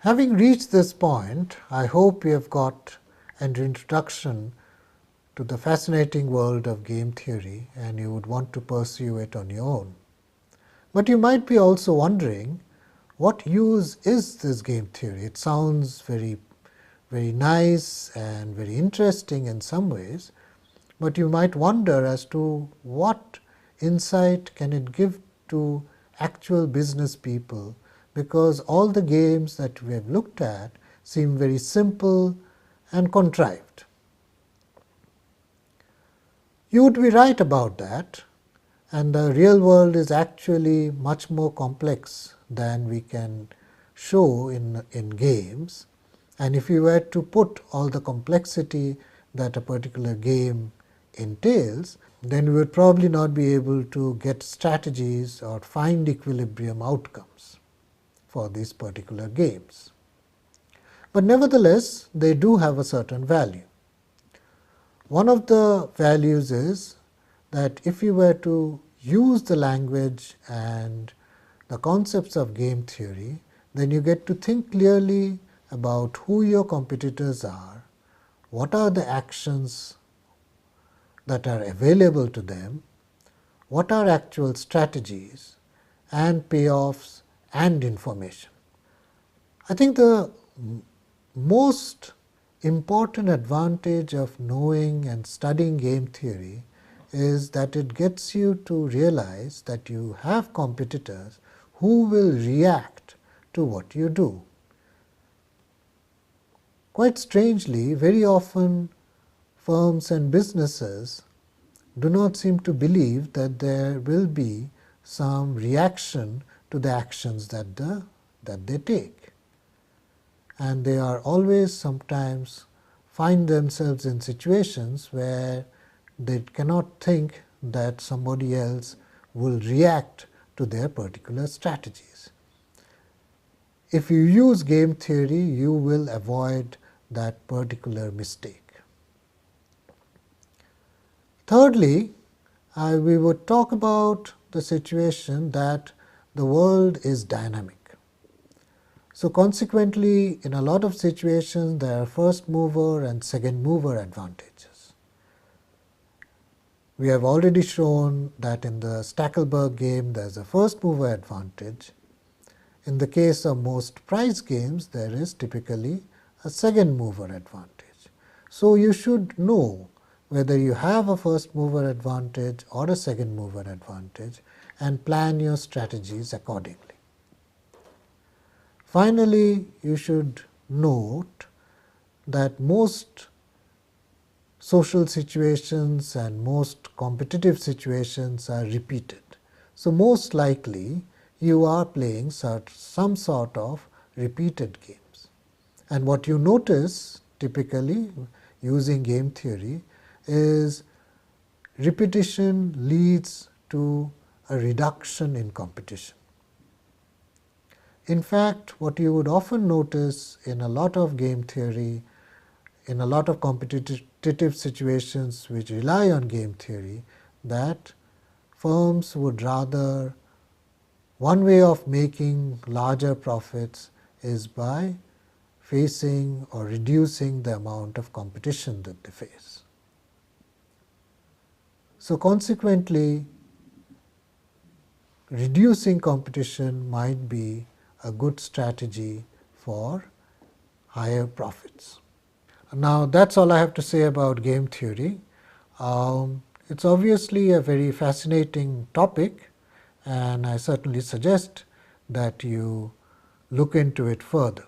Having reached this point, I hope you have got an introduction to the fascinating world of game theory and you would want to pursue it on your own. But you might be also wondering, what use is this game theory? It sounds very nice and very interesting in some ways, but you might wonder as to what insight can it give to actual business people, because all the games that we have looked at seem very simple and contrived. You would be right about that, and the real world is actually much more complex than we can show in games. And if you were to put all the complexity that a particular game entails, then we would probably not be able to get strategies or find equilibrium outcomes for these particular games. But nevertheless, they do have a certain value. One of the values is that if you were to use the language and the concepts of game theory, then you get to think clearly about who your competitors are, what are the actions that are available to them, what are actual strategies and payoffs and information. I think the most important advantage of knowing and studying game theory is that it gets you to realize that you have competitors who will react to what you do. Quite strangely, very often firms and businesses do not seem to believe that there will be some reaction to the actions that they take. And they are always sometimes find themselves in situations where they cannot think that somebody else will react to their particular strategies. If you use game theory, you will avoid that particular mistake. Thirdly, we would talk about the situation that the world is dynamic. So consequently, in a lot of situations, there are first mover and second mover advantages. We have already shown that in the Stackelberg game, there is a first mover advantage. In the case of most prize games, there is typically a second mover advantage. So you should know whether you have a first mover advantage or a second mover advantage and plan your strategies accordingly. Finally, you should note that most social situations and most competitive situations are repeated. So, most likely you are playing some sort of repeated games. And what you notice typically using game theory is repetition leads to a reduction in competition. In fact, what you would often notice in a lot of game theory, in a lot of competitive situations which rely on game theory, that firms would rather, one way of making larger profits is by facing or reducing the amount of competition that they face. So consequently, reducing competition might be a good strategy for higher profits. Now, that's all I have to say about game theory. It's obviously a very fascinating topic, and I certainly suggest that you look into it further.